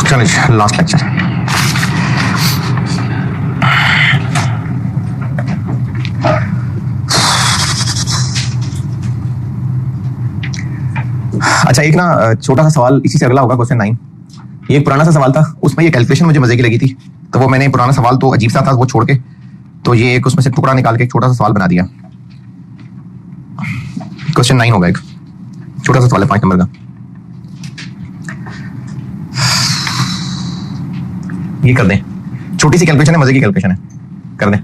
चलो last lecture. अच्छा, एक ना छोटा सा सवाल इसी से अगला होगा, क्वेश्चन 9। ये एक पुराना सा सवाल था, उसमें ये कैलकुलेशन मुझे मजे की लगी थी, तो वो मैंने पुराना सवाल तो अजीब सा था वो छोड़ के, तो ये एक उसमें से टुकड़ा निकाल के एक छोटा सा सवाल बना दिया। क्वेश्चन 9 होगा, एक छोटा सा सवाल है 5 नंबर का। ये कर दें, छोटी सी कैलकुलेशन है, मजे की कैलकुलेशन है, कर दें।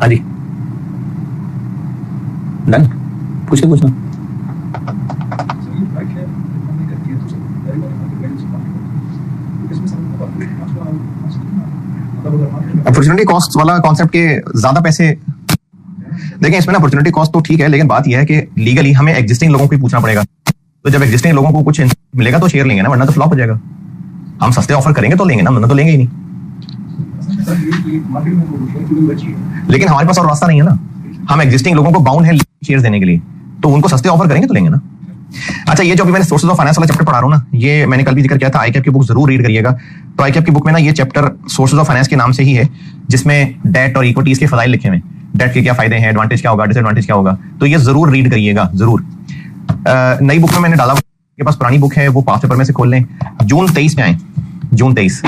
हाँ जी, डन, पूछना। अपॉर्चुनिटी कॉस्ट वाला कॉन्सेप्ट के ज्यादा पैसे, देखें इसमें ना अपॉर्चुनिटी कॉस्ट तो ठीक है, लेकिन बात यह है कि लीगली हमें एग्जिस्टिंग लोगों को ही पूछना पड़ेगा। तो जब एग्जिस्टिंग लोगों को कुछ मिलेगा तो शेयर लेंगे ना, वरना तो फ्लॉप हो जाएगा। हम सस्ते ऑफर करेंगे तो लेंगे ना, वरना तो लेंगे ही नहीं। लेकिन हमारे पास और रास्ता नहीं है ना, हम एग्जिस्टिंग लोगों को बाउंड है शेयर्स देने के लिए, तो उनको सस्ते ऑफर करेंगे तो लेंगे ना। अच्छा, ये जो अभी मैंने सोर्सेज ऑफ फाइनेंस वाला चैप्टर पढ़ा रहा हूँ ना, ये मैंने कल भी जिक्र किया था, आईकैप की बुक जरूर रीड करिएगा। तो आईकैप की बुक में ना ये चैप्टर सोर्सेज ऑफ फाइनेंस के नाम से ही है, जिसमें डेट और इक्विटीज के फजाइल लिखे हुए हैं, डेट के क्या फायदे हैं, एडवांटेज क्या होगा, डिसएडवांटेज क्या होगा, तो ये जरूर रीड करिएगा जरूर। नई बुक में मैंने डाला, के पास पुरानी बुक है वो पास पेपर में से खोल लें। जून 23 में आए, जून 2023,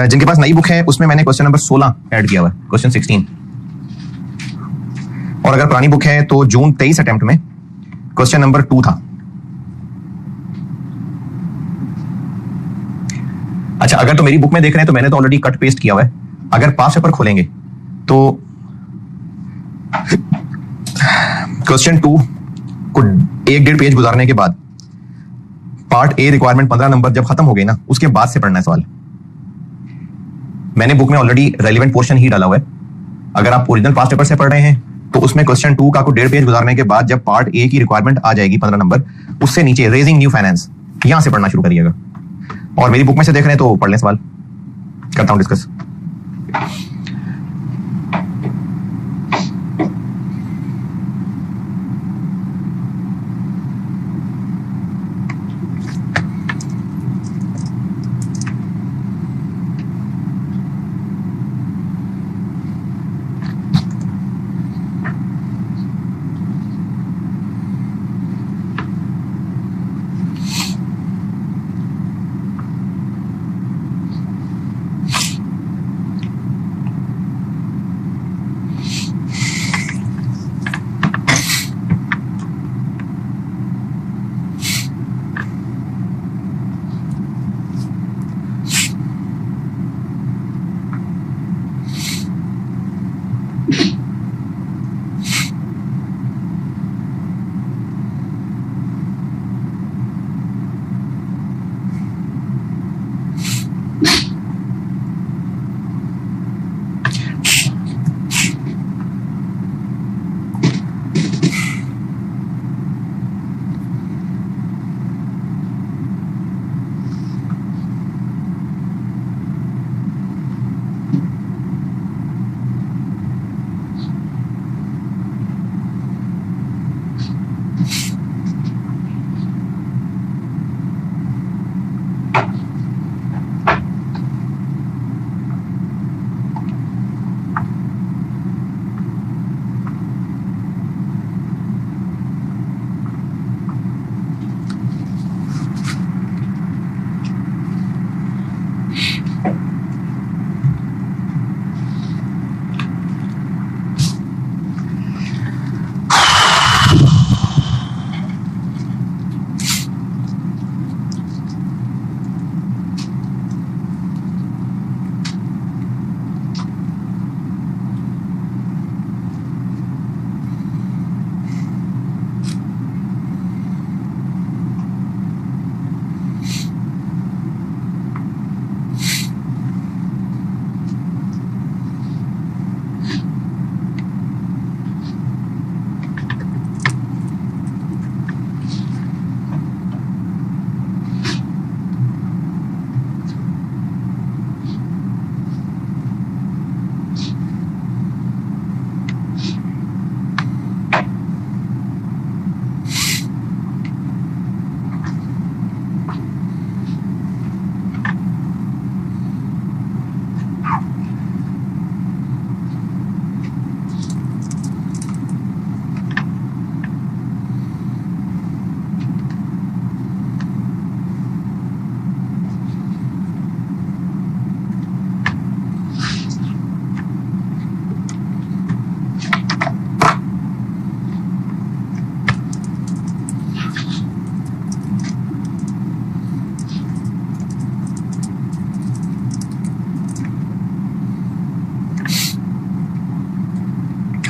जिनके पास नई बुक है उसमें मैंने क्वेश्चन नंबर 16 ऐड किया हुआ है, क्वेश्चन 16। और अगर पुरानी बुक है तो जून 23 अटेम्प्ट में क्वेश्चन नंबर 2 था। अच्छा, अगर तो मेरी बुक में देख रहे हैं तो मैंने तो ऑलरेडी कट पेस्ट किया हुआ है। अगर पास पेपर खोलेंगे तो क्वेश्चन 2 को 1.5 पेज गुजारने के बाद पार्ट ए रिक्वायरमेंट 15 नंबर जब खत्म हो गई ना, उसके बाद से पढ़ना है सवाल। मैंने बुक में ऑलरेडी रेलिवेंट पोर्शन ही डाला हुआ है। अगर आप ओरिजिनल पास पेपर से पढ़ रहे हैं तो उसमें क्वेश्चन 2 का को 1.5 पेज गुजारने के बाद जब पार्ट ए की रिक्वायरमेंट आ जाएगी 15 नंबर, उससे नीचे रेजिंग न्यू फाइनेंस, यहां से पढ़ना शुरू करिएगा। और मेरी बुक में से देख रहे हैं तो पढ़ लें, सवाल करता हूं डिस्कस।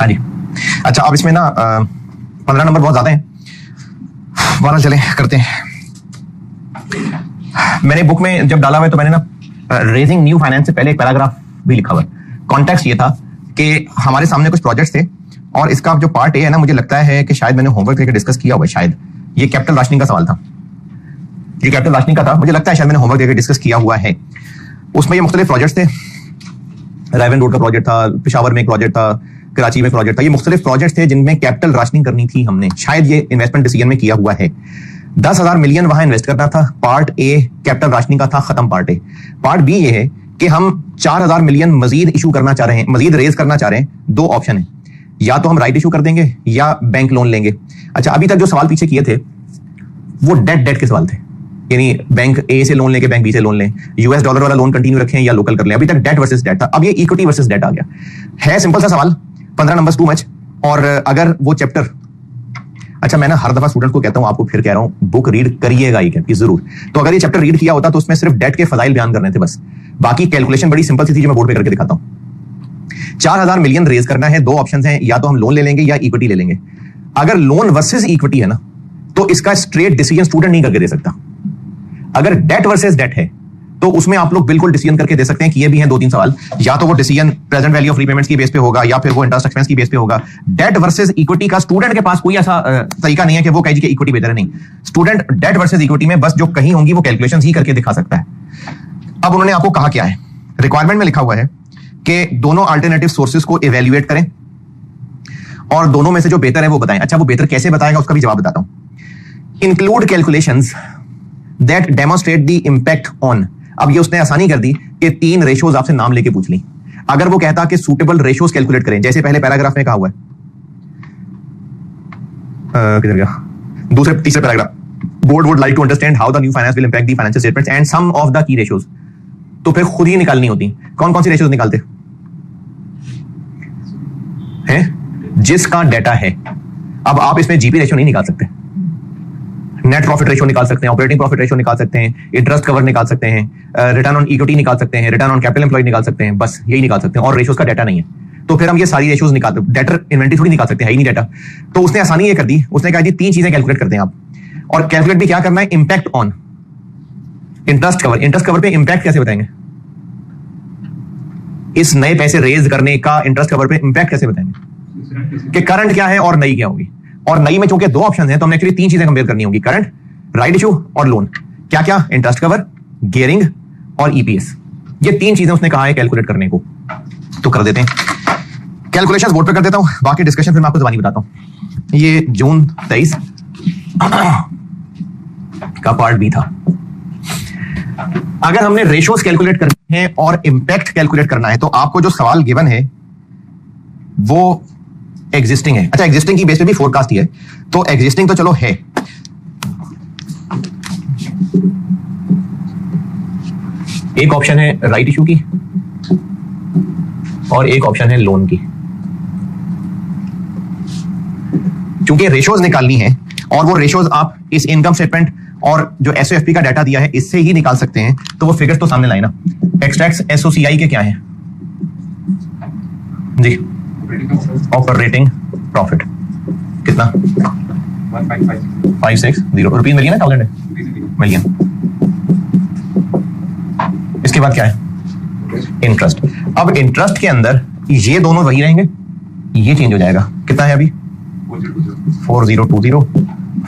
हाँ जी। अच्छा, अब इसमें ना 15 नंबर बहुत ज्यादा हैं, 12 चले करते हैं। मैंने बुक में जब डाला हुआ है तो मैंने ना रेजिंग न्यू फाइनेंस से पहले एक पैराग्राफ भी लिखा हुआ है। कॉन्टेक्स्ट ये था कि हमारे सामने कुछ प्रोजेक्ट्स थे और इसका जो पार्ट ए है ना, मुझे लगता है कि शायद मैंने होमवर्क करके डिस्कस किया हुआ है, शायद ये कैपिटल राशनिंग का सवाल था, ये कैपिटल राशनिंग का था, मुझे लगता है शायद मैंने होमवर्क करके डिस्कस किया हुआ है। उसमें ये मुख्तलिफ प्रोजेक्ट्स थे, रायवन रोड का प्रोजेक्ट था, पेशावर में एक प्रोजेक्ट था, कराची में प्रोजेक्ट था, ये मुख्तलिफ प्रोजेक्ट्स थे जिनमें कैपिटल राशनिंग करनी थी हमने, शायद ये इन्वेस्टमेंट डिसीजन में किया हुआ है। 10,000 मिलियन वहां इन्वेस्ट करना था, पार्ट ए कैपिटल राशनिंग का था, खत्म पार्ट ए। पार्ट बी ये है कि हम 4,000 मिलियन मजीद इशू करना चाह रहे हैं, मजीद रेज करना चाह रहे हैं। दो ऑप्शन है, या तो हम राइट इशू कर देंगे या बैंक लोन लेंगे। अच्छा, अभी तक जो सवाल पीछे किए थे वो डेट के सवाल थे, यानी बैंक ए से लोन लेके बैंक बी से लोन लें, यूएस डॉलर वाला लोन कंटिन्यू रखें या लोकल कर लें। अभी तक डेट वर्सेस डेट था, अब ये इक्विटी वर्सेस डेट आ गया है। सिंपल सा सवाल, 15 नंबर टू मच। और अगर वो चैप्टर, अच्छा मैं ना हर दफा स्टूडेंट को कहता हूं, आपको फिर कह रहा हूं, बुक रीड करिएगा ही क्या जरूर। तो अगर ये चैप्टर रीड किया होता तो उसमें सिर्फ डेट के फजाइल बयान करने थे बस, बाकी कैलकुलेशन बड़ी सिंपल सी थी जो मैं बोर्ड पे करके दिखाता हूं। 4,000 मिलियन रेज करना है, दो ऑप्शन हैं, या तो हम लोन ले लेंगे या इक्विटी ले लेंगे। अगर लोन वर्सेस इक्विटी है ना, तो इसका स्ट्रेट डिसीजन स्टूडेंट नहीं करके दे सकता। अगर डेट वर्सेस डेट है तो उसमें आप लोग बिल्कुल डिसीजन करके दे सकते हैं कि ये भी हैं 2-3 सवाल, या तो वो decision present value of repayments की बेस पे होगा या फिर वो इंटरेस्ट एक्सपेंस की बेस पे होगा। डेट वर्सेस इक्विटी का स्टूडेंट के पास कोई ऐसा तरीका नहीं है कि वो कहे कि इक्विटी बेहतर है, नहीं। स्टूडेंट डेट वर्सेस इक्विटी में बस जो कहीं होंगी वो कैलकुलेशंस ही करके दिखा सकता है। अब उन्होंने आपको कहा क्या है, रिक्वायरमेंट में लिखा हुआ है कि दोनों अल्टरनेटिव सोर्सेज को इवेल्युएट करें और दोनों में से जो बेहतर है वो बताएं। अच्छा, वो बेहतर कैसे बताएगा उसका भी जवाब बताता हूं। Include calculations that demonstrate the impact on. अब ये उसने आसानी कर दी कि 3 रेशोज आपसे नाम लेके पूछ ली। अगर वो कहता कि सूटेबल रेशोज कैलकुलेट करें, जैसे पहले पैराग्राफ में कहा हुआ है, किधर गया, तीसरे paragraph, board would like to understand how the new finance will impact the financial statements and some of the key ratios. तो फिर खुद ही निकालनी होती। कौन कौन सी रेशोज निकालते हैं? जिसका डाटा है। अब आप इसमें जीपी रेशो नहीं निकाल सकते, नेट प्रॉफिट रेशो निकाल सकते हैं, ऑपरेटिंग प्रॉफिट रेशो निकाल सकते हैं, इंटरेस्ट कवर निकाल सकते हैं, रिटर्न ऑन इक्विटी निकाल सकते हैं, रिटर्न ऑन कैपिटल एम्प्लॉयड निकाल सकते हैं, बस यही निकाल सकते हैं। और रेशोज का डाटा नहीं है, तो फिर हम ये सारी रेशोज निकाल, डेटर इन्वेंटरी थोड़ी निकाल सकते हैं, है ही नहीं डाटा। तो उसने आसानी ये कर दी, उसने कहा जी 3 चीजें कैलकुलेट करते हैं आप, और कैलकुलेट भी क्या करना है, impact on interest cover. Interest cover पे इंपैक्ट कैसे बताएंगे, इस नए पैसे रेज करने का इंटरेस्ट कवर पे इंपैक्ट कैसे बताएंगे कि करंट क्या है और नई क्या होगी। और नई में चूंकि 2 ऑप्शन हैं तो हमने एक्चुअली 3 चीजें कंपेयर करनी होगी, करंट, राइट इशू और लोन। क्या क्या, इंटरेस्ट कवर, गियरिंग और ईपीएस। ये 3 चीजें उसने कहा है कैलकुलेट करने को, तो कर देते हैं। कैलकुलेशंस बोर्ड पे कर देता हूं, बाकी डिस्कशन फिर मैं आपको जबानी बताता हूं। ये जून 23 का पार्ट बी था। अगर हमने रेशोज कैलकुलेट करनी है और इंपैक्ट कैलकुलेट करना है तो आपको जो सवाल गिवन है वो एग्जिस्टिंग है। अच्छा, एग्जिस्टिंग की बेस पे भी फोरकास्ट ही है, तो एग्जिस्टिंग तो चलो है। एक ऑप्शन है राइट इशू की और एक ऑप्शन है लोन की। क्योंकि रेशोज निकालनी है और वो रेशोज आप इस इनकम स्टेटमेंट और जो एसओएफपी का डाटा दिया है इससे ही निकाल सकते हैं, तो वो फिगर्स तो सामने लाए ना। एक्सट्रैक्ट्स एसओसीआई के क्या है जी, ऑपरेटिंग प्रॉफिट कितना 1560 रुपीज मिलियन है, 1000 है मिलियन। इसके बाद क्या है, इंटरेस्ट। अब इंटरेस्ट के अंदर ये दोनों वही रहेंगे, ये चेंज हो जाएगा। कितना है अभी 4020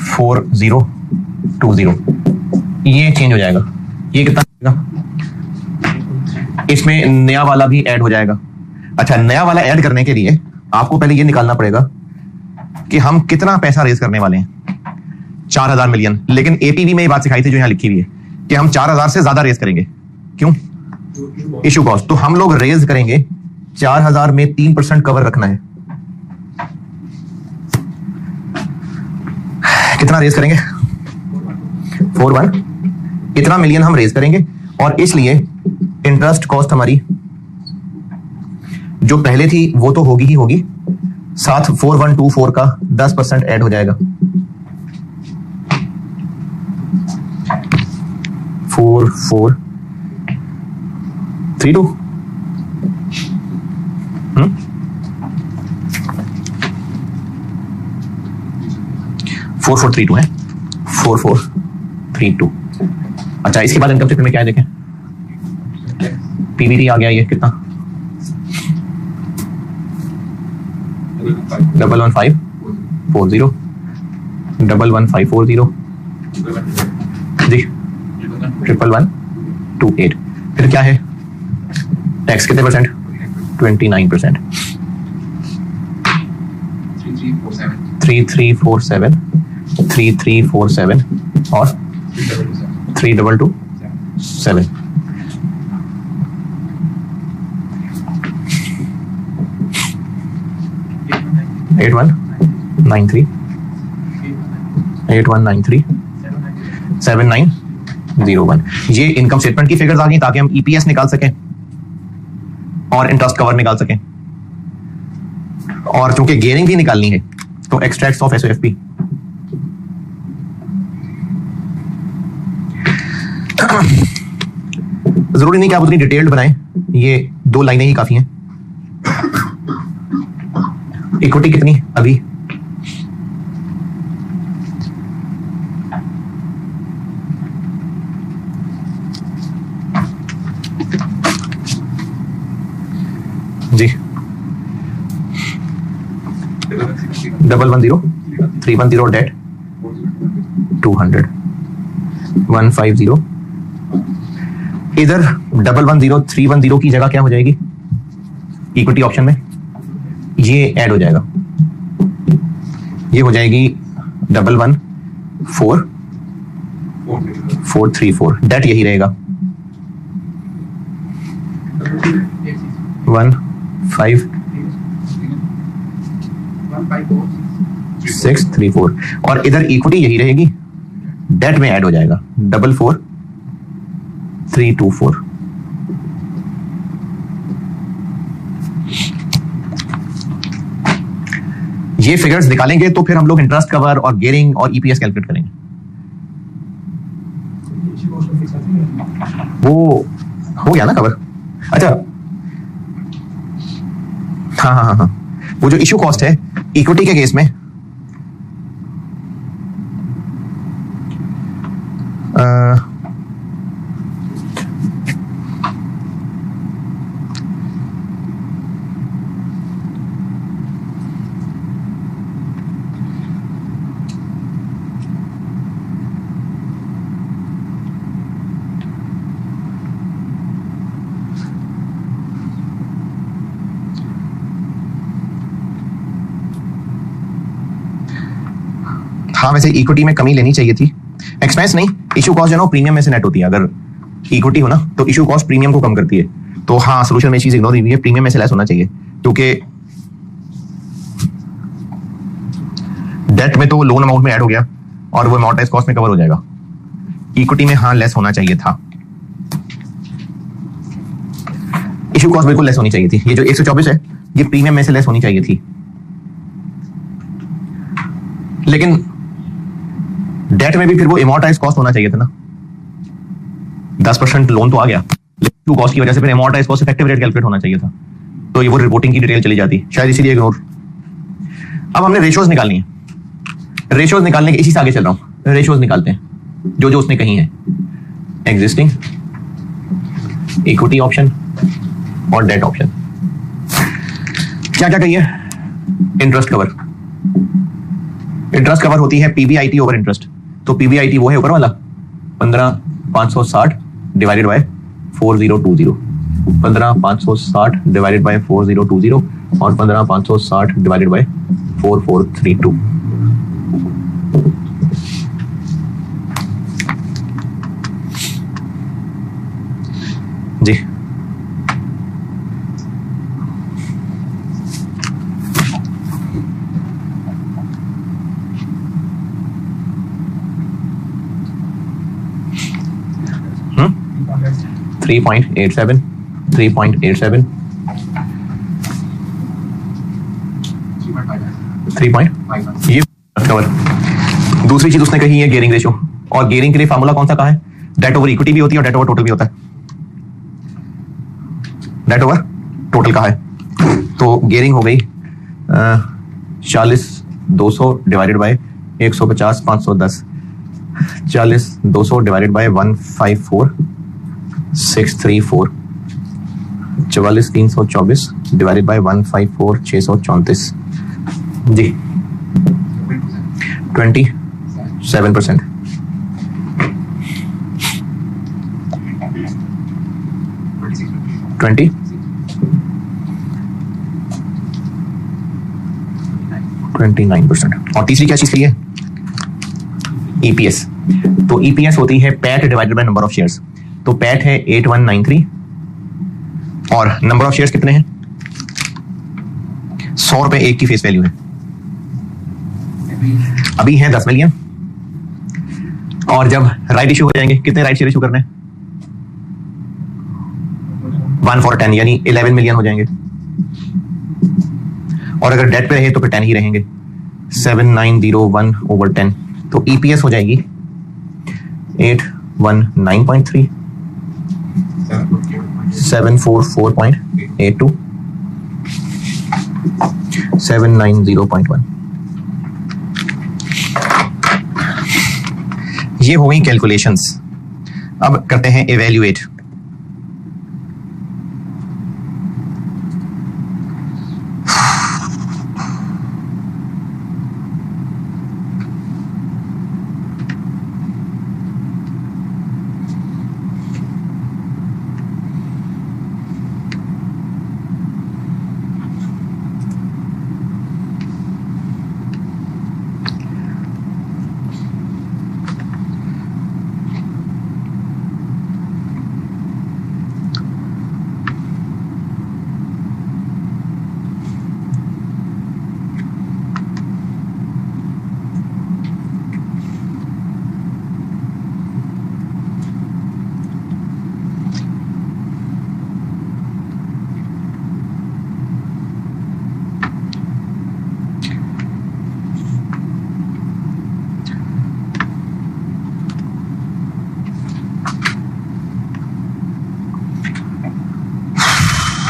4020, ये चेंज हो जाएगा। ये कितना आएगा, इसमें नया वाला भी ऐड हो जाएगा। अच्छा, नया वाला ऐड करने के लिए आपको पहले ये निकालना पड़ेगा कि हम कितना पैसा रेज करने वाले हैं, 4000 मिलियन। लेकिन एपीवी में ये बात सिखाई थी जो यहां लिखी हुई है कि हम 4000 से ज्यादा रेज करेंगे। क्यों, इशू कॉस्ट। तो हम लोग रेज करेंगे 4000 में 3% कवर रखना है। कितना रेज करेंगे, 41, इतना मिलियन हम रेज करेंगे। और इसलिए इंटरेस्ट कॉस्ट हमारी जो पहले थी वो तो होगी ही होगी, साथ 4124 का 10% ऐड हो जाएगा। 4432 4432 है, 4432। अच्छा, इसके बाद इनकम स्टेटमेंट में क्या है देखें, पीबीटी आ गया, ये कितना 11540, 11540 जी, 11128। फिर क्या है, टैक्स कितने परसेंट, 29%, 3347 3347 और 3227। Eight one nine three 7901। ये इनकम स्टेटमेंट की फिगर्स आ गई ताकि हम ईपीएस निकाल सकें और इंटरेस्ट कवर निकाल सकें, और चूंकि गेयरिंग भी निकालनी है तो एक्सट्रैक्ट्स ऑफ एसओएफपी। जरूरी नहीं कि आप उतनी डिटेल्ड बनाएं, ये 2 लाइनें ही काफी हैं। इक्विटी कितनी अभी, जी 110 डेट 200 150। इधर 110 की जगह क्या हो जाएगी इक्विटी ऑप्शन में, ये ऐड हो जाएगा, ये हो जाएगी 11434, डेट यही रहेगा 15634, और इधर इक्विटी यही रहेगी, डेट में ऐड हो जाएगा 14324। ये फिगर्स निकालेंगे तो फिर हम लोग इंटरेस्ट कवर और गेयरिंग और ईपीएस कैलकुलेट करेंगे। वो हो गया ना कवर। अच्छा, हाँ, वो जो इशू कॉस्ट है इक्विटी के केस में, हाँ वैसे इक्विटी में कमी लेनी चाहिए थी, एक्सपेंस नहीं, इशू कॉस्ट जो ना प्रीमियम में से नेट होती है। अगर इक्विटी हो ना तो इशू कॉस्ट प्रीमियम को कम करती है, तो हाँ सोल्यूशन में चीज इग्नोर हुई है, प्रीमियम में से लेस होना चाहिए, क्योंकि डेट में तो लोन अमाउंट में ऐड हो गया और वो अमाउंटाइज कॉस्ट में कवर हो जाएगा। इक्विटी में हाँ लेस होना चाहिए था, इशू कॉस्ट बिल्कुल लेस होनी चाहिए थी। ये जो 124 है ये प्रीमियम में से लेस होनी चाहिए थी, लेकिन डेट में भी फिर वो अमॉर्टाइज कॉस्ट होना चाहिए था ना। 10% लोन तो आ गया, लेकिन कॉस्ट की वजह से फिर amortise cost effective rate calculate होना चाहिए था, तो ये वो रिपोर्टिंग की डिटेल चली जाती, शायद इसीलिए इग्नोर। अब हमने रेशियोज निकालनी है, रेशियोज निकालने के इसी से आगे चल रहा हूं, रेशियोज निकालते हैं जो जो उसने कही है, एग्जिस्टिंग, इक्विटी ऑप्शन और डेट ऑप्शन। क्या क्या कहिए, इंटरेस्ट कवर, इंटरेस्ट कवर होती है पीबीआईटी ओवर इंटरेस्ट, तो पीबीआईटी वो है ऊपर वाला 15560 डिवाइडेड बाय 4020, 15560 डिवाइडेड बाय 4020 और 15560 डिवाइडेड बाय 4432। जी 3.87 3.87 3. ये कवर। दूसरी चीज उसने कही है गियरिंग रेशियो, और गियरिंग के लिए फार्मूला कौन सा कहा है, डेट ओवर इक्विटी भी होती है और डेट ओवर टोटल भी होता है। डेट ओवर टोटल कहा है, तो गियरिंग हो गई 40,200 divided by 150, 510, 40, 200 divided by 154, 634, 44, 324 divided by 154, 634 जी 27%। ट्वेंटी 29%। और तीसरी क्या चीज के लिए? ईपीएस। तो ईपीएस होती है PAT divided by number of shares. तो पैट है 8193 और नंबर ऑफ शेयर्स कितने हैं? 100 रुपए एक की फेस वैल्यू है, अभी है 10 मिलियन। और जब राइट इश्यू हो जाएंगे, कितने राइट शेयर इश्यू करने हैं? 1 for 10 यानी 11 मिलियन हो जाएंगे। और अगर डेट पे रहे तो फिर 10 ही रहेंगे, 7901 over 10। तो ईपीएस हो जाएगी 819.3, 744.82, 790.1। ये हो गई कैलकुलेशंस। अब करते हैं इवैल्यूएट।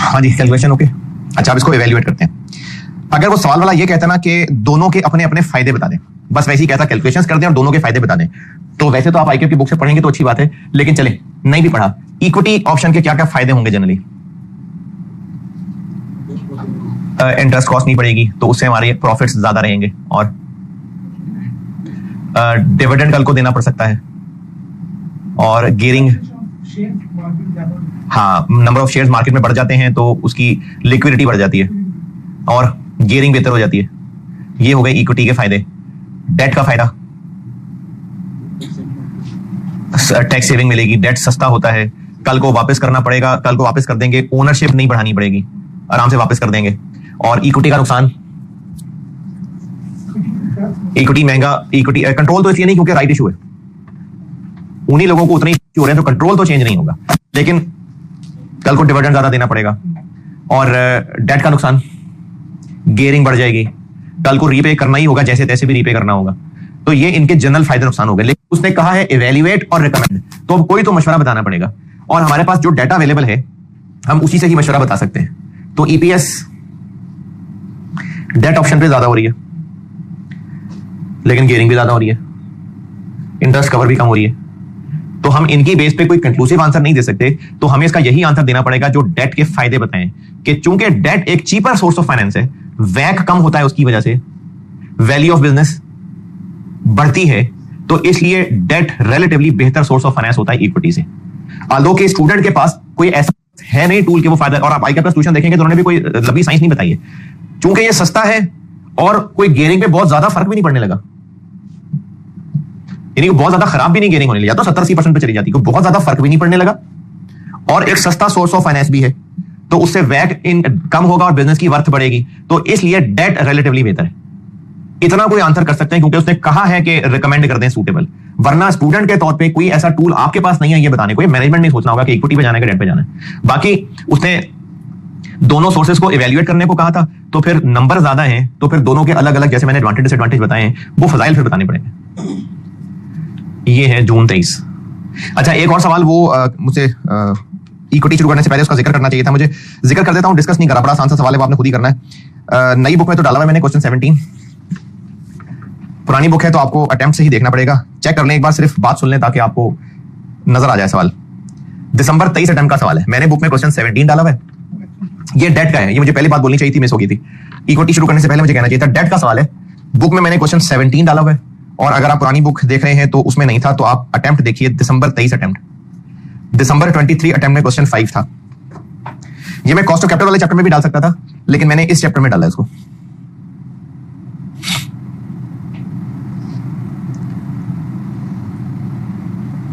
हाँ जी, कैलकुलेशन ओके। अच्छा, अब इसको इवैल्यूएट करते हैं। अगर वो सवाल वाला ये कहता ना कि दोनों के अपने अपने फायदे बता दें, बस वैसे ही कहता कैलकुलेशंस कर दें और दोनों के फायदे बता दें, तो वैसे तो आप आईक्यू की बुक से पढ़ेंगे तो अच्छी बात है, लेकिन चले नहीं भी पढ़ा, इक्विटी ऑप्शन के क्या क्या फायदे होंगे जनरली? इंटरेस्ट कॉस्ट नहीं पड़ेगी, तो उससे हमारे प्रॉफिट्स ज्यादा रहेंगे, और डिविडेंड कल को देना पड़ सकता है, और गियरिंग, हाँ, नंबर ऑफ शेयर्स मार्केट में बढ़ जाते हैं तो उसकी लिक्विडिटी बढ़ जाती है और गियरिंग बेहतर हो जाती है। ये हो गए इक्विटी के फायदे। डेट का फायदा, टैक्स सेविंग मिलेगी, डेट सस्ता होता है, कल को वापस करना पड़ेगा, कल को वापस कर देंगे, ओनरशिप नहीं बढ़ानी पड़ेगी, आराम से वापस कर देंगे। और इक्विटी का नुकसान, इक्विटी महंगा, इक्विटी कंट्रोल तो इसलिए नहीं क्योंकि राइट इशू है, उन्हीं लोगों को उतने इशू हो रहे हैं तो कंट्रोल तो चेंज नहीं होगा, लेकिन कल को डिविडेंड ज्यादा देना पड़ेगा। और डेट का नुकसान, गियरिंग बढ़ जाएगी, कल को रीपे करना ही होगा, जैसे तैसे भी रीपे करना होगा। तो ये इनके जनरल फायदे नुकसान हो गए। लेकिन उसने कहा है इवैल्यूएट और रिकमेंड, तो कोई तो मशवरा बताना पड़ेगा, और हमारे पास जो डाटा अवेलेबल है हम उसी से ही मशवरा बता सकते हैं। तो ईपीएस डेट ऑप्शन पे ज्यादा हो रही है, लेकिन गियरिंग भी ज्यादा हो रही है, इंटरेस्ट कवर भी कम हो रही है, तो हम इनकी बेस पे कोई कंक्लूसिव आंसर नहीं दे सकते। तो हमें इसका यही आंसर देना पड़ेगा जो डेट के फायदे बताएं, कि चूंकि डेट एक चीपर सोर्स ऑफ फाइनेंस है, वैक कम होता है, उसकी वजह से वैल्यू ऑफ बिजनेस बढ़ती है, तो इसलिए डेट रिलेटिवली बेहतर सोर्स ऑफ फाइनेंस होता है इक्विटी से। आल्दो के स्टूडेंट के पास कोई ऐसा है नहीं टूल के वो फायदा, और आप आईक्यू ट्यूशन देखेंगे तो उन्होंने भी कोई लंबी साइंस नहीं बताई है, चूंकि ये सस्ता है और कोई गियरिंग पे बहुत ज्यादा फर्क भी नहीं पड़ने लगा, यानी बहुत ज्यादा खराब भी नहीं गियरिंग होने लगी, या तो 70-80% पे चली जाती, को बहुत ज्यादा फर्क भी नहीं पड़ने लगा, और एक सस्ता सोर्स ऑफ फाइनेंस भी है, तो उससे वैक इन कम होगा और बिजनेस की वर्थ बढ़ेगी, तो इसलिए डेट रिलेटिवली बेहतर है। इतना कोई आंसर कर सकते हैं क्योंकि उसने कहा है कि रिकमेंड कर दें सूटेबल, वरना स्टूडेंट के तौर पे कोई ऐसा टूल आपके पास नहीं है ये बताने को, मैनेजमेंट नहीं सोचना होगा कि इक्विटी पे जाना है कि डेट पे जाना है। बाकी उसने दोनों सोर्सेज को इवैल्यूएट करने को कहा था, तो फिर नंबर ज्यादा हैं तो फिर दोनों के अलग अलग, जैसे मैंने एडवांटेज डिसएडवांटेज बताए हैं, वो फजाइल फिर बताने पड़ेंगे। ये है जून 23। अच्छा, एक और सवाल, वो मुझे इक्विटी शुरू करने से पहले उसका जिक्र करना चाहिए था, मुझे जिक्र कर देता हूं, डिस्कस नहीं करा, बड़ा आसान सा सवाल है, वो आपने खुद ही करना है। नई बुक में तो डाला हुआ है मैंने क्वेश्चन 17, पुरानी बुक है तो आपको अटेम्प्ट से ही देखना पड़ेगा। चेक कर लें एक बार, सिर्फ बात सुन लें ताकि आपको नजर आ जाए सवाल। दिसंबर 23 अटेम्प्ट का सवाल है। मैंने बुक में क्वेश्चन 17 डाला हुआ है। ये डेट का है, ये मुझे पहली बात बोलनी चाहिए थी, मिस हो गई थी। इक्विटी शुरू करने से पहले मुझे कहना चाहिए था। डेट का सवाल है, बुक में मैंने क्वेश्चन 17 डाला हुआ है, और अगर आप पुरानी बुक देख रहे हैं तो उसमें नहीं था, तो आप अटेम्प्ट देखिए, दिसंबर 23 अटेम्प्ट। दिसंबर 23 अटेम्प्ट में क्वेश्चन 5 था। ये मैं कॉस्ट ऑफ कैपिटल वाले चैप्टर में भी डाल सकता था, लेकिन मैंने इस चैप्टर में डाला इसको।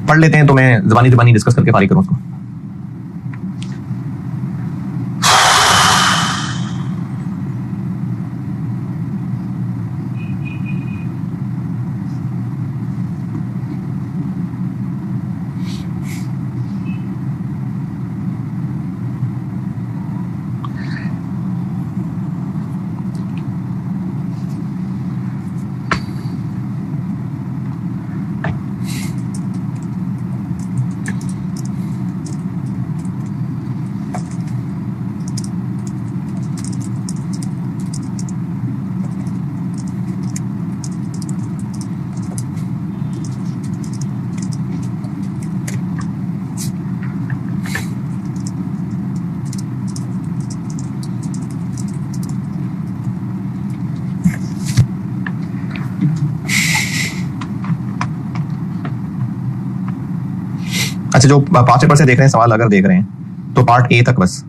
पढ़ लेते हैं तो मैं ज़बानी डिस्कस करके फारिग करूं उसको। अच्छा, जो पांच पेपर से देख रहे हैं सवाल, अगर देख रहे हैं तो पार्ट ए तक बस।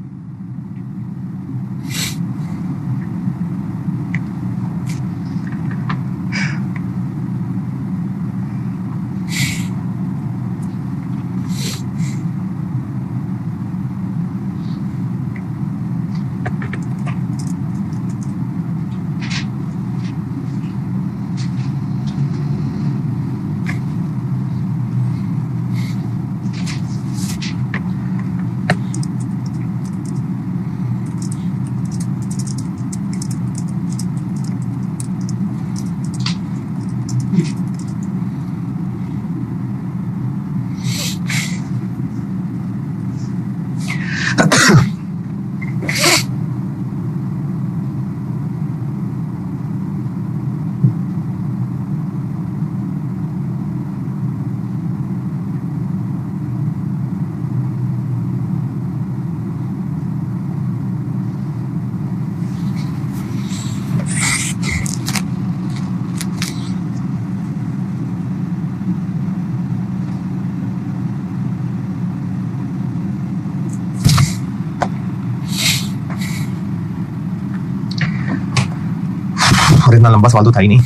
और इतना लंबा सवाल तो था ही नहीं।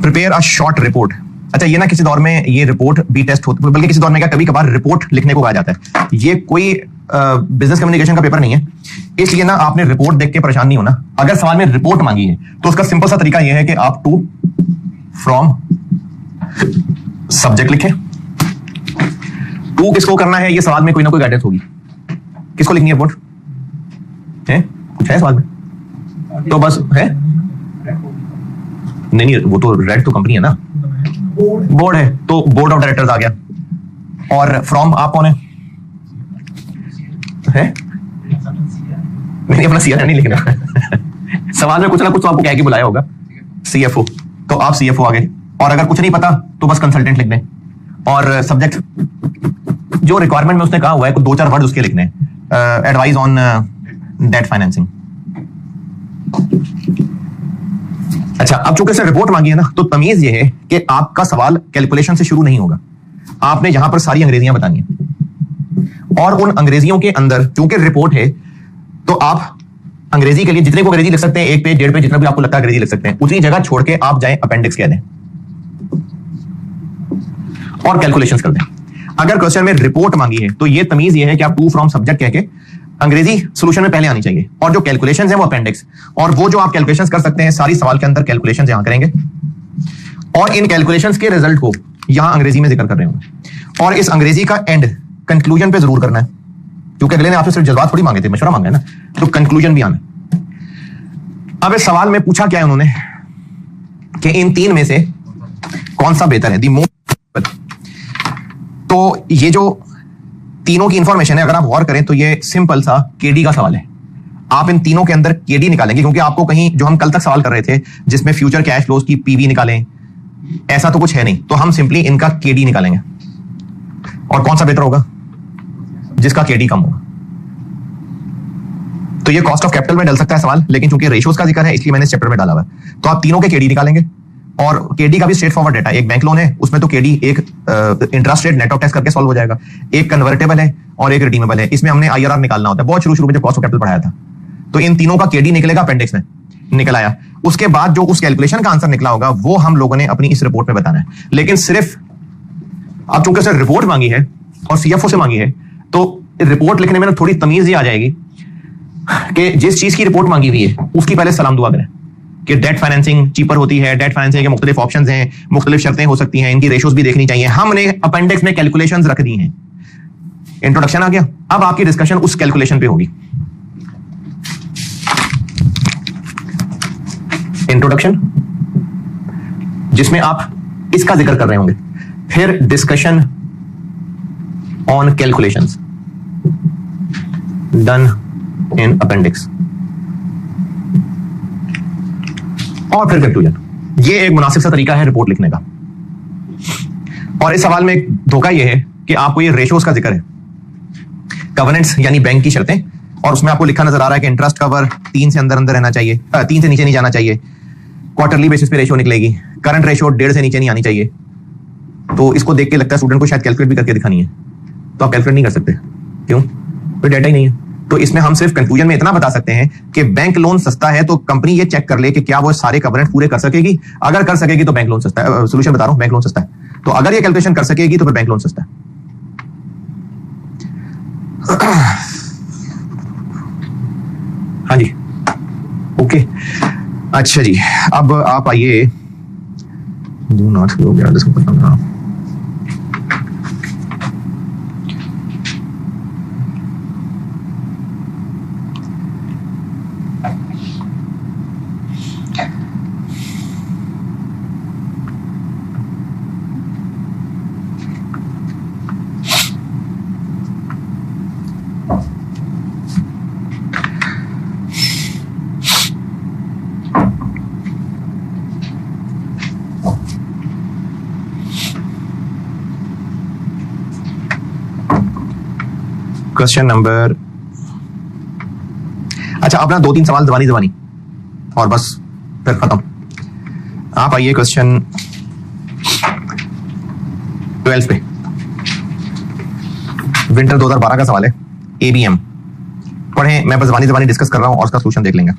Prepare a short report. अच्छा, ये ना किसी दौर में ये रिपोर्ट भी टेस्ट होती है, बल्कि किसी दौर में क्या कभी कभार रिपोर्ट लिखने को कहा जाता है। ये कोई बिजनेस कम्युनिकेशन का पेपर नहीं है, इसलिए ना आपने रिपोर्ट देख के परेशान नहीं होना। अगर सवाल में रिपोर्ट मांगी है तो उसका सिंपल सा तरीका यह है कि आप टू फ्रॉम सब्जेक्ट लिखें। टू किसको करना है, ये सवाल में कोई ना कोई गाइडेंस होगी। किसको लिखनी है रिपोर्ट? है कुछ है सवाल में? तो बस है नहीं, वो तो रेड तो कंपनी है ना, बोर्ड है, तो बोर्ड ऑफ डायरेक्टर्स आ गया। और फ्रॉम आप कौन है? नहीं, अपना सीआर नहीं लिखना। सवाल में कुछ ना कुछ तो आपको कह के बुलाया होगा, सीएफओ, तो आप सीएफओ आ गए। और अगर कुछ नहीं पता तो बस कंसल्टेंट लिख दें। और सब्जेक्ट जो रिक्वायरमेंट में उसने कहा हुआ है, 2-4 वर्ड उसके लिखने हैं। Advice on debt financing. अच्छा, अब चूंकि से रिपोर्ट मांगी है ना, तो तमीज ये है कि आपका सवाल कैलकुलेशन से शुरू नहीं होगा। आपने यहां पर सारी अंग्रेजियां बतानी है, और उन अंग्रेजियों के अंदर चूंकि रिपोर्ट है तो आप अंग्रेजी के लिए जितने को अंग्रेजी लिख सकते हैं, 1 पेज 1.5 पेज जितना भी आपको लगता है अंग्रेजी लिख सकते हैं, उतनी जगह छोड़ के आप जाएं अपेंडिक्स कह दें और कैलकुलेशंस कर दें। अगर क्वेश्चन में रिपोर्ट मांगी है तो ये तमीज ये है कि आप टू फ्रॉम सब्जेक्ट कह के अंग्रेजी सोल्यूशन में पहले आनी चाहिए, और जो कैलकुलेशंस हैं वो अपेंडिक्स। और वो जो आप कैलकुलेशंस कर सकते हैं सारी सवाल के अंदर कैलकुलेशंस यहां करेंगे, और इन कैलकुलेशंस के रिजल्ट को यहां अंग्रेजी में जिक्र कर रहे होंगे। और इस अंग्रेजी का एंड कंक्लूजन पे जरूर करना है, क्योंकि अगले ने आपसे सिर्फ जज्बात थोड़ी मांगे थे, मशवरा मांगा है ना, तो कंक्लूजन भी आना। अब इस सवाल में पूछा क्या है उन्होंने कि इन तीन में से कौन सा बेहतर है, दी मोस्ट। तो ये जो तीनों की इंफॉर्मेशन है, अगर आप गौर करें तो ये सिंपल सा केडी का सवाल है। आप इन तीनों के अंदर केडी निकालेंगे, क्योंकि आपको कहीं जो हम कल तक सवाल कर रहे थे जिसमें फ्यूचर कैश फ्लोज की पीवी निकालें, ऐसा तो कुछ है नहीं, तो हम सिंपली इनका केडी निकालेंगे। और कौन सा बेटर होगा? जिसका केडी कम होगा। तो ये कॉस्ट ऑफ कैपिटल में डल सकता है सवाल, लेकिन चूंकि रेशियोज का जिक्र है इसलिए मैंने इस चैप्टर में डाला हुआ है। तो आप तीनों के केडी निकालेंगे, और केडी का भी स्ट्रेट फॉरवर्ड डेटा, एक बैंक लोन है उसमें तो केडी एक interest rate net of tax करके सॉल्व हो जाएगा, एक कन्वर्टेबल है और एक रिडीमेबल है। इसमें हमने आईआरआर निकालना होता है, बहुत शुरू में जब कॉस्ट ऑफ कैपिटल पढ़ाया था। तो इन तीनों का केडी निकलेगा, अपेंडिक्स में निकल आया। उसके बाद जो उस कैलकुलेशन का आंसर निकला होगा वो हम लोगों ने अपनी इस रिपोर्ट में बताना है। लेकिन सिर्फ अब चूंकि उसने रिपोर्ट मांगी है और सीएफओ से मांगी है, तो रिपोर्ट लिखने में थोड़ी तमीज ही आ जाएगी कि जिस चीज की रिपोर्ट मांगी हुई है उसकी पहले सलाम दुआ करें कि डेट फाइनेंसिंग चीपर होती है, डेट फाइनेंसिंग के मुख्तलिफ ऑप्शंस हैं, मुख्तलिफ शर्तें हो सकती हैं, इनकी रेशोज भी देखनी चाहिए। हमने अपेंडिक्स में कैलकुलेशंस रख दी हैं। इंट्रोडक्शन आ गया, अब आपकी डिस्कशन उस कैलकुलेशन पे होगी। इंट्रोडक्शन जिसमें आप इसका जिक्र कर रहे होंगे, फिर discussion on calculations done in appendix, और फिर कंक्लूजन। ये एक मुनासिब सा तरीका है रिपोर्ट लिखने का। और इस सवाल में एक धोखा ये है कि आपको ये रेशोज का जिक्र है, कवर्नेंट्स यानी बैंक की शर्तें, और उसमें आपको लिखा नजर आ रहा है कि इंटरेस्ट कवर 3 से अंदर अंदर रहना चाहिए, 3 से नीचे नहीं जाना चाहिए, क्वार्टरली बेसिस पे रेशो निकलेगी, करंट रेशो 1.5 से नीचे नहीं आनी चाहिए। तो इसको देख के लगता है स्टूडेंट को शायद कैलकुलेट भी करके दिखानी है, तो आप कैलकुलेट नहीं कर सकते। क्यों? कोई डेटा ही नहीं है। तो इसमें हम सिर्फ कंक्लूजन में इतना बता सकते हैं कि बैंक लोन सस्ता है, तो कंपनी ये चेक कर ले कि क्या वो सारे कवरेंट पूरे कर सकेगी। अगर कर सकेगी तो बैंक लोन सस्ता है। सोल्यूशन बता रहा हूं, बैंक लोन सस्ता है। तो अगर ये कैलकुलेशन कर सकेगी तो फिर बैंक लोन सस्ता है। हाँ जी, ओके, अच्छा जी, अब आप आइए। Do not go beyond this confirm. Question number, अच्छा अपना 2-3 सवाल जबानी और बस फिर खत्म। आप आइए क्वेश्चन 12 पे, विंटर 2012 का सवाल है, एबीएम पढ़ें। मैं बस जबानी डिस्कस कर रहा हूं और उसका सोल्यूशन देख लेंगे।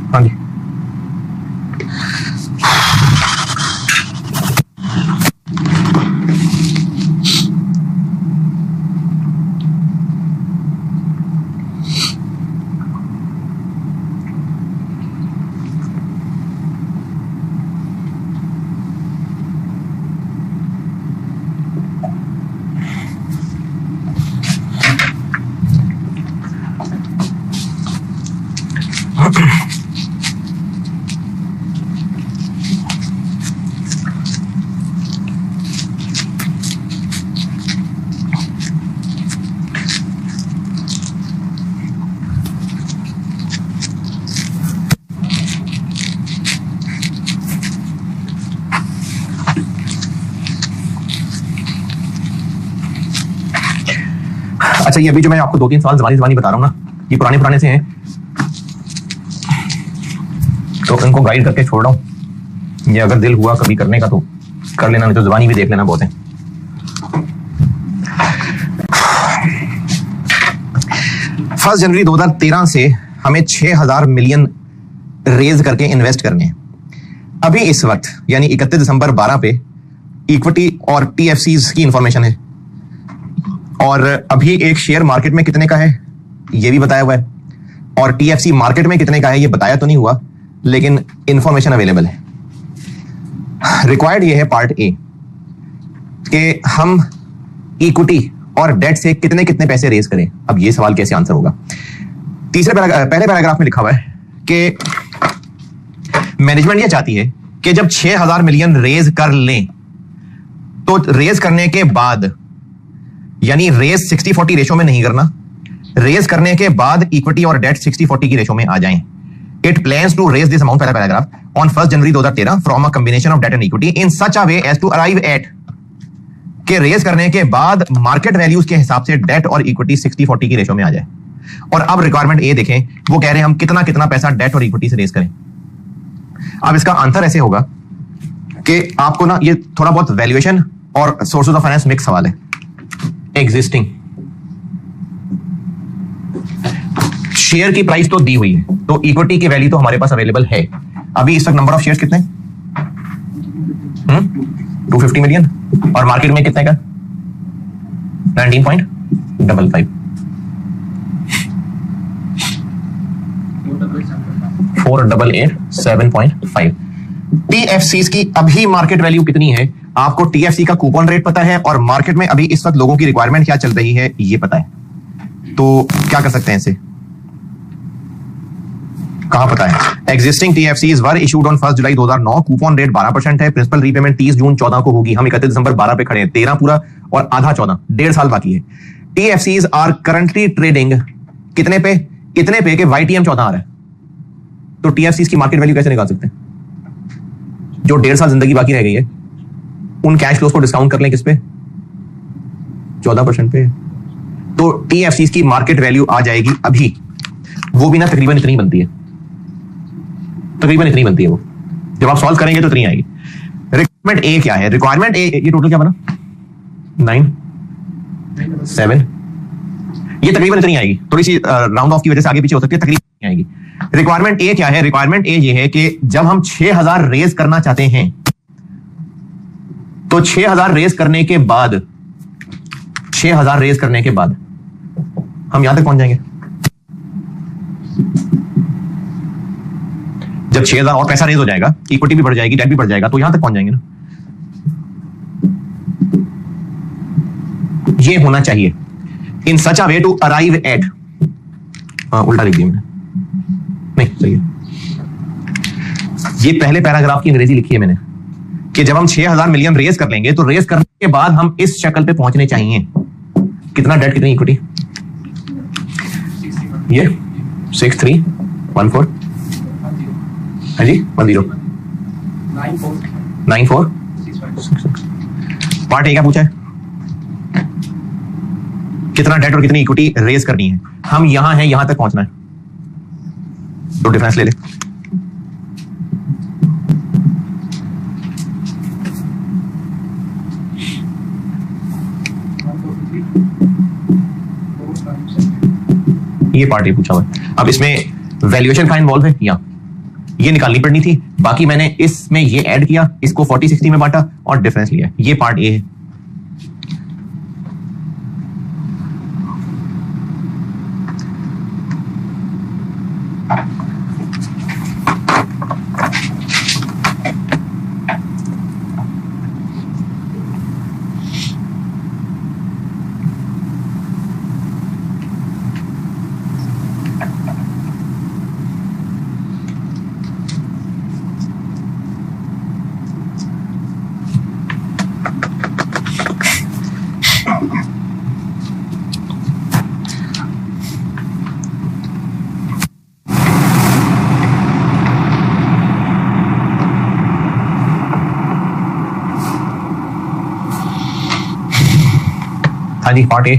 हाँ जी, अच्छा, ये अभी जो मैं आपको 2-3 सवाल ज़बानी बता रहा हूँ ना, ये पुराने से हैं, तो इनको गाइड करके छोड़ रहा हूँ। ये अगर दिल हुआ कभी करने का तो कर लेना, नहीं तो ज़बानी भी देख लेना, बहुत है। 1 जनवरी 2013 से हमें 6000 मिलियन रेज करके इन्वेस्ट करने हैं। अभी इस वक्त यानी 31 दिसंबर 12 पे इक्विटी और टीएफसीज की इंफॉर्मेशन है, और अभी एक शेयर मार्केट में कितने का है ये भी बताया हुआ है, और टीएफसी मार्केट में कितने का है ये बताया तो नहीं हुआ, लेकिन इंफॉर्मेशन अवेलेबल है। रिक्वायर्ड ये है पार्ट ए कि हम इक्विटी और डेट से कितने कितने पैसे रेज करें। अब ये सवाल कैसे आंसर होगा? पहले पैराग्राफ में लिखा हुआ है कि मैनेजमेंट ये चाहती है कि जब 6000 मिलियन रेज कर लें तो रेज करने के बाद, यानी रेज 60-40 रेशो में नहीं करना, रेज करने के बाद इक्विटी और डेट 60-40 की रेशो में आ जाएं। It plans to raise this amount, पहला paragraph, on 1 January 2013 from a combination of debt and equity in such a way as to arrive at, के रेज करने के बाद मार्केट वैल्यूज के हिसाब से डेट और इक्विटी 60-40 की रेशो में आ जाए। और अब रिक्वायरमेंट ए देखें, वो कह रहे हैं हम कितना कितना पैसा डेट और इक्विटी से रेज करें। अब इसका आंसर ऐसे होगा कि आपको ना ये थोड़ा बहुत वैल्यूएशन और सोर्सेज ऑफ फाइनेंस मिक्स सवाल है। एग्जिस्टिंग शेयर की प्राइस तो दी हुई है, तो इक्विटी की वैल्यू तो हमारे पास अवेलेबल है। अभी इस वक्त नंबर ऑफ शेयर्स कितने? 250 मिलियन, और मार्केट में कितने का? 19.55, 488.7.5। टीएफसीज की अभी मार्केट वैल्यू कितनी है? आपको टीएफसी का कूपन रेट पता है और मार्केट में अभी इस वक्त लोगों की रिक्वायरमेंट क्या चल रही है ये पता है, तो क्या कर सकते हैं इसे? कहां पता है? Existing TFCs were issued on 1 July 2009, coupon rate 12% है, प्रिंसिपल रीपेमेंट 30 जून 14 को होगी। हम 31 दिसंबर 12 पे खड़े हैं, 13 पूरा और आधा 14, 1.5 साल बाकी है। टीएफसीज आर करंटली ट्रेडिंग कितने पे? इतने पे कि वाईटीएम 14 आ रहा है। तो टीएफसीज की मार्केट वैल्यू कैसे निकाल सकते हैं? जो 1.5 साल जिंदगी बाकी रह गई है, उन कैश फ्लोस को डिस्काउंट कर लें किस पे? 14% पे। तो टीएफसीज की मार्केट वैल्यू आ जाएगी अभी, वो भी ना तकरीबन इतनी बनती है, तकरीबन इतनी बनती है वो, जब आप सॉल्व करेंगे तो इतनी आएगी। रिक्वायरमेंट ए क्या है? रिक्वायरमेंट ए, ये टोटल क्या बना? 9, 7, ये तकरीबन इतनी आएगी, थोड़ी सी राउंड ऑफ की वजह से आगे पीछे हो सकती है, तकरीबन आएगी। रिक्वायरमेंट ए क्या है? रिक्वायरमेंट ए ये है कि जब हम 6000 रेज करना चाहते हैं तो 6000 रेज करने के बाद, 6000 रेज करने के बाद हम यहां तक पहुंच जाएंगे। जब 6000 और पैसा रेज हो जाएगा, इक्विटी भी बढ़ जाएगी, डेट भी बढ़ जाएगा, तो यहां तक पहुंच जाएंगे ना। ये होना चाहिए इन such a way to arrive eight, उल्टा लिख दिया मैंने, नहीं सही है। ये पहले पैराग्राफ की अंग्रेजी लिखी है मैंने कि जब हम 6000 मिलियन रेज कर लेंगे तो रेज करने के बाद हम इस शक्ल पे पहुंचने चाहिए। कितना डेट, कितनी इक्विटी? ये 6314, हाँ जी 10 9466। पार्ट ए क्या पूछा है? कितना डेट और कितनी इक्विटी रेज करनी है। हम यहां हैं, यहां तक पहुंचना है, तो डिफरेंस ले ले। ये पार्ट ए पूछा हुआ है। अब इसमें वैल्यूएशन का इन्वॉल्व है, या ये निकालनी पड़नी थी, बाकी मैंने इसमें ये ऐड किया, इसको 40-60 में बांटा और डिफरेंस लिया। ये पार्ट ए है। हाँ जी, पार्ट ए।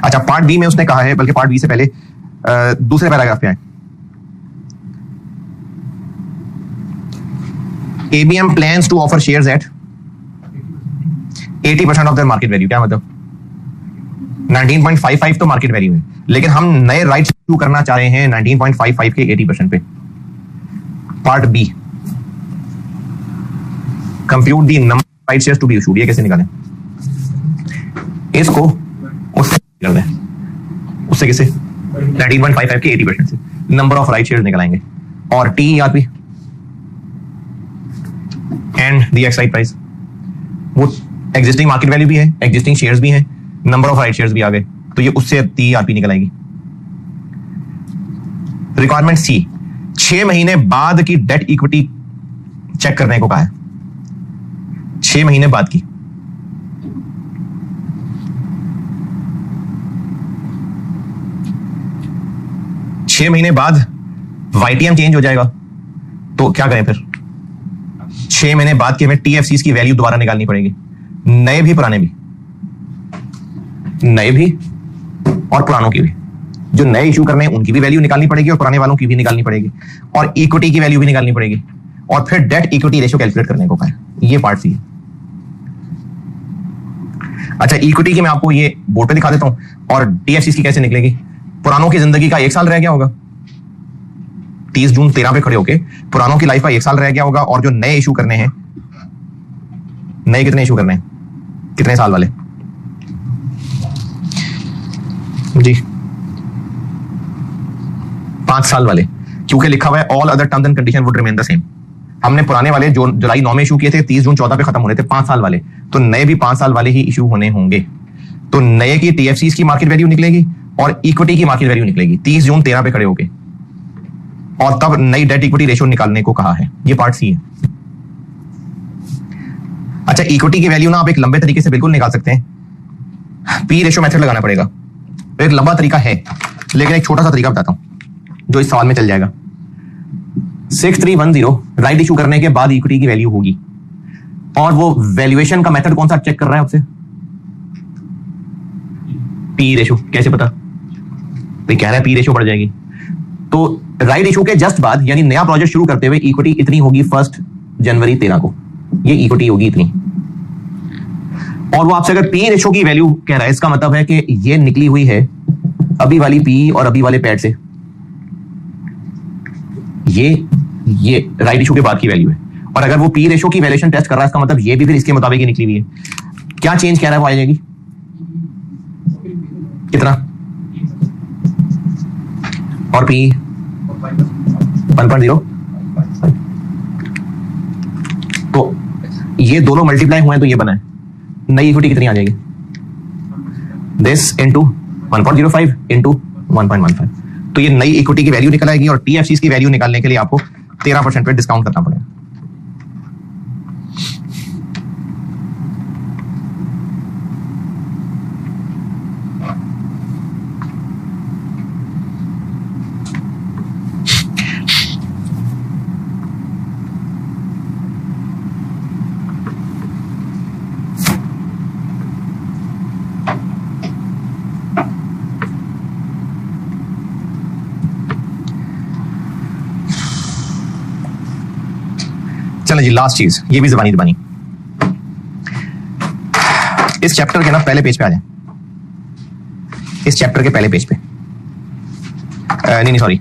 अच्छा, पार्ट बी में उसने कहा है, बल्कि पार्ट बी से पहले दूसरे पैराग्राफ पे आए। ABM plans to offer shares at 80% of their market value. क्या मतलब? 19.55 तो मार्केट वैल्यू है, लेकिन हम नए राइट्स इशू करना चाह रहे हैं 19.55 के 80% पे। Part B, compute the number right shares to be issued. ये कैसे निकालें? इसको उससे निकाल दें, उससे किसे? 19.55 के 80% से नंबर ऑफ राइट शेयर्स निकालेंगे, और टीईआरपी एंड द एक्साइड प्राइस, वो एग्जिस्टिंग मार्केट वैल्यू भी है, एग्जिस्टिंग शेयर्स भी हैं, नंबर ऑफ राइट शेयर्स भी आ गए, तो ये उससे टीईआरपी निकल आएगी। रिक्वायरमेंट सी, 6 महीने बाद की डेट इक्विटी चेक करने को कहा है। 6 महीने बाद की। छह महीने बाद वाईटीएम चेंज हो जाएगा, तो क्या करें फिर? 6 महीने बाद की हमें टीएफसीज की वैल्यू दोबारा निकालनी पड़ेगी, नए भी पुराने भी, नए भी और पुरानों की भी। जो नए इशू करने हैं उनकी भी वैल्यू निकालनी पड़ेगी और पुराने वालों की भी निकालनी पड़ेगी, और इक्विटी की वैल्यू भी निकालनी पड़ेगी, और फिर डेट इक्विटी रेशियो कैलकुलेट करने को कहा है। ये पार्ट सी है। अच्छा, इक्विटी की मैं आपको ये बोर्ड पे दिखा देता हूं, और टीएफसीज की कैसे निकलेगी। पुरानों की जिंदगी का 1 साल रह गया होगा, 30 जून 13 पे खड़े होके पुरानों की लाइफ का 1 साल रह गया होगा, और जो नए इशू करने हैं, नए कितने इशू करने हैं, कितने साल वाले जी? 5 साल वाले, क्योंकि लिखा हुआ है all other terms and condition would remain the same. हमने पुराने वाले जो जुलाई 9 में इशू किए थे, 30 जून 14 पे खत्म होने थे, 5 साल वाले, तो नए भी 5 साल वाले ही इशू होने होंगे। तो नए की टीएफसीज की मार्केट वैल्यू निकलेगी और इक्विटी की मार्केट वैल्यू निकलेगी 30 जून 13 पे खड़े होके, और तब नई डेट इक्विटी रेशियो निकालने को कहा है। ये पार्ट सी है। अच्छा, इक्विटी की वैल्यू ना आप एक लंबे तरीके से बिल्कुल निकाल सकते हैं, पी रेशियो मेथड लगाना पड़ेगा। एक लंबा तरीका है, लेकिन एक छोटा सा तरीका बताता हूं जो इस सवाल में चल जाएगा। 6310 राइट इशू करने के बाद इक्विटी की वैल्यू होगी, और वो वैल्यूएशन का मेथड कौन सा चेक कर रहा है आपसे? P ratio. कैसे पता? भाई कह रहा है पी रेशियो बढ़ जाएगी, तो राइट इशू के जस्ट बाद, यानी नया प्रोजेक्ट शुरू करते हुए इक्विटी इतनी होगी 1 जनवरी 13 को, ये इक्विटी होगी इतनी। और वो आपसे अगर पी रेशियो की वैल्यू कह रहा है, इसका मतलब है कि ये निकली हुई है अभी वाली पी और अभी वाले पैड से, ये राइट इशू के बाद की वैल्यू है। और अगर वो पी रेशियो की वैल्यूएशन टेस्ट कर रहा है, इसका मतलब ये भी फिर इसके मुताबिक ही निकली हुई है। क्या चेंज कह रहा है वो आ जाएगी कितना? और पी 1.0, तो ये दोनों मल्टीप्लाई हुए हैं, तो ये बना है। नई इक्विटी कितनी आ जाएगी? दिस इंटू 1.05 इंटू 1.15, तो ये नई इक्विटी की वैल्यू निकल आएगी, और टीएफसीज की वैल्यू निकालने के लिए आपको 13% पे डिस्काउंट करना पड़ेगा। चलो जी, लास्ट चीज, ये भी ज़बानी ज़बानी। इस चैप्टर के ना पहले पेज पे आ जाए, इस चैप्टर के पहले पेज पे। नहीं सॉरी,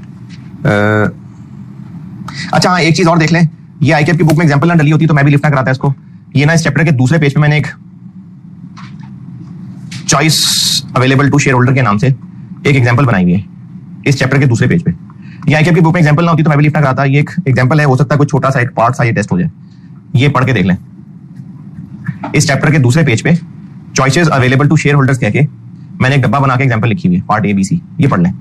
अच्छा हाँ, एक चीज और देख लें। ये आईकेएप की बुक में एग्जांपल ना डली होती तो मैं भी लिफ्ट ना कराता इसको। ये ना इस चैप्टर के दूसरे पेज पे मैंने एक choice available to shareholder के नाम से एक एग्जांपल बनाई हुई है इस चैप्टर के दूसरे पेज पे। ये आईकेएप की बुक में एग्जांपल ना होती तो मैं भी लिफ्ट ना कराता। ये एक एग्जांपल है, हो सकता है कुछ छोटा सा एक पार्ट सा ये टेस्ट हो जाए। ये पढ़ के देख लें, इस चैप्टर के दूसरे पेज पे choices available to shareholders कह के मैंने एक डब्बा बना के एग्जांपल लिखी हुई है, पार्ट ABC। ये पढ़ लें।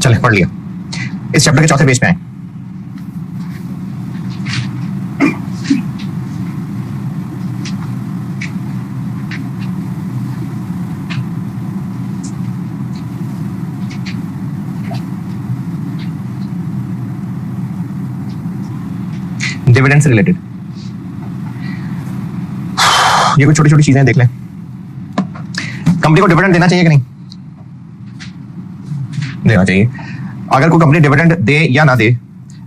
चले पढ़ लिया। इस चैप्टर के चौथे पेज पे आए। डिविडेंड से रिलेटेड ये कुछ छोटी छोटी चीजें देख लें। कंपनी को डिविडेंड देना चाहिए कि नहीं? देना चाहिए। अगर कोई कंपनी डिविडेंड दे या ना दे,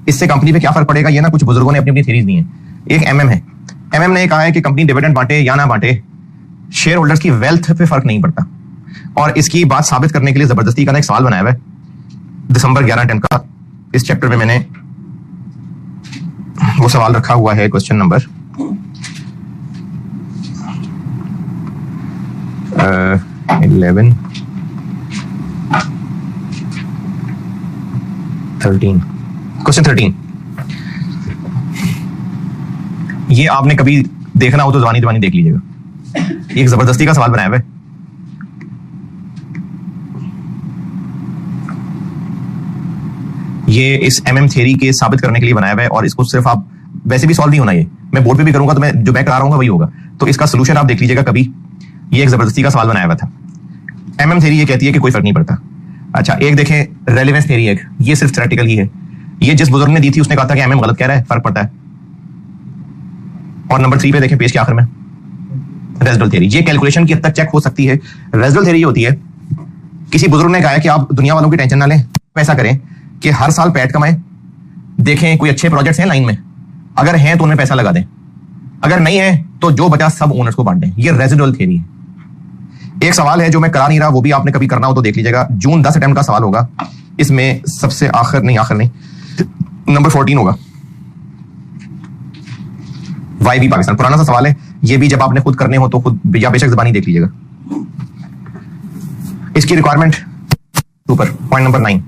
इससे कंपनी पे क्या फर्क पड़ेगा, ये ना कुछ बुजुर्गों ने अपनी अपनी थ्योरीज दी हैं। एक एमएम है, एमएम ने कहा है कि कंपनी डिविडेंड बांटे या ना बांटे, शेयर होल्डर्स की वेल्थ पे फर्क नहीं पड़ता। और इसकी बात साबित करने के लिए जबरदस्ती का एक सवाल बनाया हुआ है दिसंबर 11 का। इस चैप्टर में मैंने वो सवाल रखा हुआ है, क्वेश्चन नंबर 11 13 क्वेश्चन 13। ये आपने कभी देखना हो तो जबानी दबानी देख लीजिएगा। एक जबरदस्ती का सवाल बनाया हुआ है। ये इस एमएम थ्योरी के साबित करने के लिए बनाया हुआ है और इसको सिर्फ आप वैसे भी सॉल्व नहीं होना, ये मैं बोर्ड पे भी करूंगा तो मैं जो मैं करा रहा हूँ वही होगा। तो इसका सोल्यूशन आप देख लीजिएगा कभी। ये एक जबरदस्ती का सवाल बनाया हुआ था। एमएम थ्योरी ये कहती है कि कोई फर्क नहीं पड़ता। अच्छा, एक देखें रेलेवेंस थ्योरी, एक ये सिर्फ थ्योरेटिकल ही है। ये जिस बुजुर्ग ने दी थी उसने कहा था कि एमएम गलत कह रहा है, फर्क पड़ता है। और नंबर 3 पे देखें पेज के आखिर में रेजिडुअल थ्योरी। ये कैलकुलेशन की हद तक चेक हो सकती है। रेजिडुअल थ्योरी होती है, किसी बुजुर्ग ने कहा है कि आप दुनिया वालों की टेंशन ना लें, ऐसा करें कि हर साल पैट कमाएं, देखें कोई अच्छे प्रोजेक्ट्स हैं लाइन में, अगर हैं तो उनमें पैसा लगा दें, अगर नहीं है तो जो बचा सब ओनर्स को बांट दें। ये रेजिडुअल थ्योरी है। एक सवाल है जो मैं करा नहीं रहा, वो भी आपने कभी करना हो तो देख लीजिएगा। जून 10 अटेम्प्ट का सवाल होगा। इसमें सबसे आखिर नहीं नंबर 14 होगा। वाई भी पाकिस्तान, पुराना सा सवाल है ये भी। जब आपने खुद करने हो तो खुद या बेशक जबानी देख लीजिएगा। इसकी रिक्वायरमेंट ऊपर पॉइंट नंबर 9,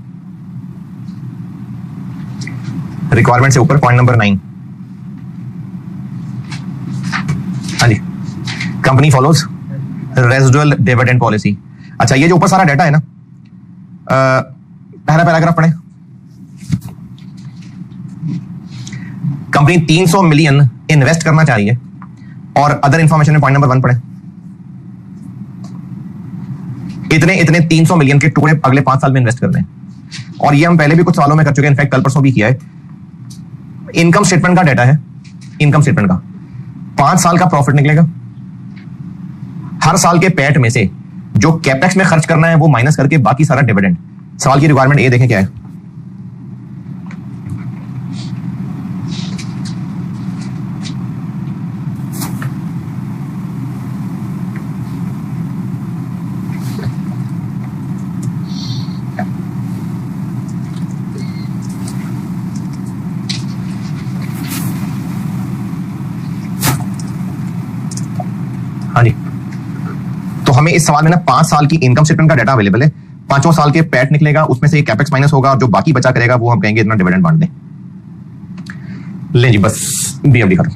रिक्वायरमेंट से ऊपर पॉइंट नंबर 9। हाँ जी, company follows residual dividend policy. अच्छा, ये जो ऊपर सारा डाटा है ना, पहला पैराग्राफ पढ़े। कंपनी 300 मिलियन इन्वेस्ट करना चाह रही है और अदर इंफॉर्मेशन में पॉइंट नंबर 1 पढ़े। इतने 300 मिलियन के टुकड़े अगले 5 साल में इन्वेस्ट करने हैं। और ये हम पहले भी कुछ सालों में कर चुके हैं, इनफैक्ट कल परसों भी किया है। इनकम स्टेटमेंट का डाटा है, इनकम स्टेटमेंट का 5 साल का प्रॉफिट निकलेगा। हर साल के पैट में से जो कैपेक्स में खर्च करना है वो माइनस करके बाकी सारा डिविडेंड। सवाल की रिक्वायरमेंट ये देखें क्या है। हाँ जी, तो हमें इस सवाल में ना 5 साल की इनकम स्टेटमेंट का डाटा अवेलेबल है। 5 साल के पैट निकलेगा, उसमें से कैपेक्स माइनस होगा और जो बाकी बचा करेगा वो हम कहेंगे इतना डिविडेंड बांट दें। ले जी, बस बीएफडी खत्म।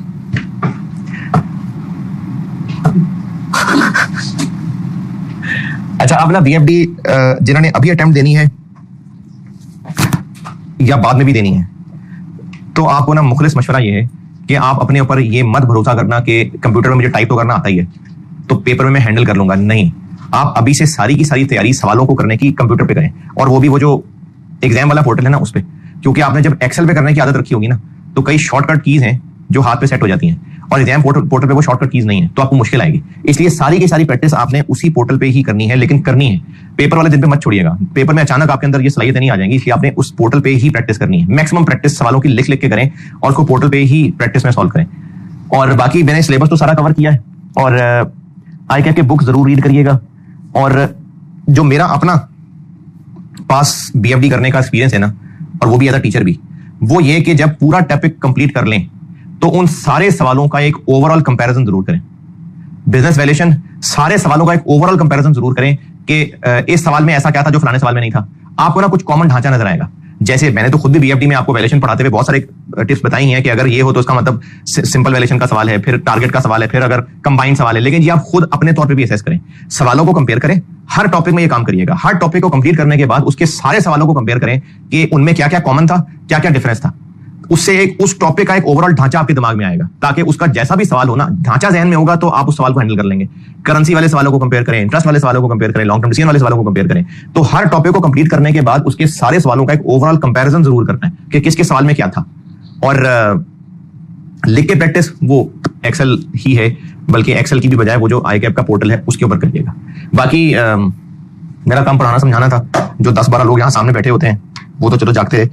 अच्छा, अब ना बीएफडी जिन्होंने अभी अटेम्प्ट देनी है या बाद में भी देनी है, तो आपको ना मुखलिस मशवरा ये है कि आप अपने ऊपर ये मत भरोसा करना कि कंप्यूटर में मुझे टाइप तो करना आता ही है तो पेपर में मैं हैंडल कर लूंगा। नहीं, आप अभी से सारी की सारी तैयारी सवालों को करने की कंप्यूटर पे करें, और वो भी वो जो एग्जाम वाला पोर्टल है ना उस पे। क्योंकि आपने जब एक्सेल पे करने की आदत रखी होगी ना, तो कई शॉर्टकट कीज हैं जो हाथ पे सेट हो जाती हैं, और एग्जाम पोर्टल पे वो शॉर्टकट कीज नहीं है, तो आपको मुश्किल आएगी। इसलिए सारी की सारी प्रैक्टिस आपने उसी पोर्टल पे ही करनी है, लेकिन करनी है। पेपर वाले दिन पे मत छोड़िएगा। पेपर में अचानक आपके अंदर ये सलाहियत नहीं आ जाएंगी, इसलिए आपने उस पोर्टल पे ही प्रैक्टिस करनी है। मैक्सिमम प्रैक्टिस सवालों की लिख लिख के करें और उसको पोर्टल पे ही प्रैक्टिस में सॉल्व करें। और बाकी मैंने सिलेबस तो सारा कवर किया है, और ICAP के बुक जरूर रीड करिएगा। और जो मेरा अपना पास BFD करने का एक्सपीरियंस है ना, और वो भी एज अ टीचर भी, वो ये कि जब पूरा टॉपिक कंप्लीट कर लें तो उन सारे सवालों का एक ओवरऑल कंपैरिजन जरूर करें। बिजनेस वैल्यूएशन, सारे सवालों का एक ओवरऑल कंपैरिजन जरूर करें कि इस सवाल में ऐसा क्या था जो फलाने सवाल में नहीं था। आपको ना कुछ कॉमन ढांचा नजर आएगा। जैसे मैंने तो खुद भी बीएफडी में आपको वैल्यूएशन पढ़ाते हुए बहुत सारे टिप्स बताई हैं कि अगर ये हो तो उसका मतलब सिंपल वैल्यूएशन का सवाल है, फिर टारगेट का सवाल है, फिर अगर कंबाइंड सवाल है। लेकिन ये आप खुद अपने तौर पे भी असेस करें, सवालों को कंपेयर करें, हर टॉपिक में ये काम करिएगा। हर टॉपिक को कंप्लीट करने के बाद उसके सारे सवालों को कंपेयर करें कि उनमें क्या क्या कॉमन था, क्या क्या डिफरेंस था। उससे एक उस टॉपिक का एक ओवरऑल ढांचा आपके दिमाग में आएगा, ताकि उसका जैसा भी सवाल हो ना, ढांचा जहन में होगा तो आप उस सवाल को हैंडल कर लेंगे। करेंसी वाले सवालों को कंपेयर करें, इंटरेस्ट वाले सवालों को कंपेयर करें, लॉन्ग टर्म डिसीजन वाले सवालों को कंपेयर करें। तो हर टॉपिक को कंप्लीट करने के बाद उसके सारे सवालों का एक ओवरऑल कंपैरिजन जरूर करना है कि किसके सवाल में क्या था। और लिख के प्रैक्टिस वो एक्सेल ही है, बल्कि एक्सेल की भी बजाय वो जो ICAP का पोर्टल है उसके ऊपर करिएगा। बाकी मेरा काम पढ़ाना समझाना था। जो 10-12 लोग यहाँ सामने बैठे होते हैं वो तो चलो जागते हैं,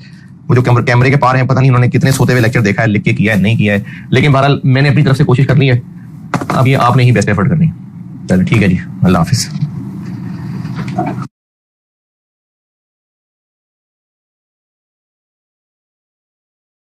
वो जो कैमरे के पार हैं पता नहीं उन्होंने कितने सोते हुए लेक्चर देखा है, लिख के किया है, नहीं किया है। लेकिन बहरहाल मैंने अपनी तरफ से कोशिश कर ली है, अब ये आपने ही बेस्ट एफर्ट करनी है। चलो ठीक है जी, अल्लाह हाफिज।